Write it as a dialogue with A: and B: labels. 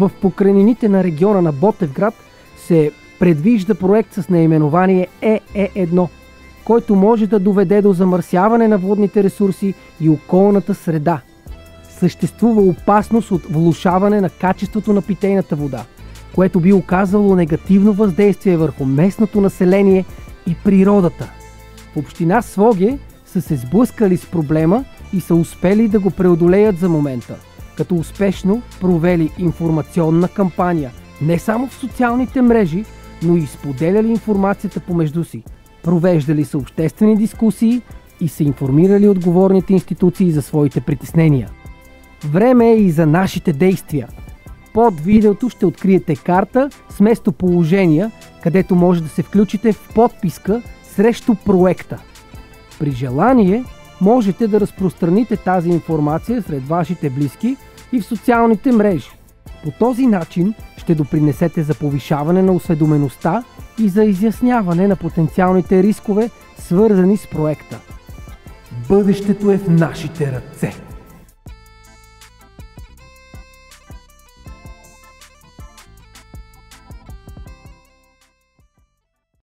A: В покрайнините на региона на Ботевград се предвижда проект с наименование ЕЕ1, който може да доведе до замърсяване на водните ресурси и околната среда. Съществува опасност от влошаване на качеството на питейната вода, което би оказало негативно въздействие върху местното население и природата. В община Своге са се сблъскали с проблема и са успели да го преодолеят за момента, като успешно провели информационна кампания не само в социалните мрежи, но и споделяли информацията помежду си. Провеждали са обществени дискусии и са информирали отговорните институции за своите притеснения. Време е и за нашите действия. Под видеото ще откриете карта с местоположения, където може да се включите в подписка срещу проекта. При желание можете да разпространите тази информация сред вашите близки и в социалните мрежи. По този начин ще допринесете за повишаване на осведомеността и за изясняване на потенциалните рискове, свързани с проекта. Бъдещето е в нашите ръце!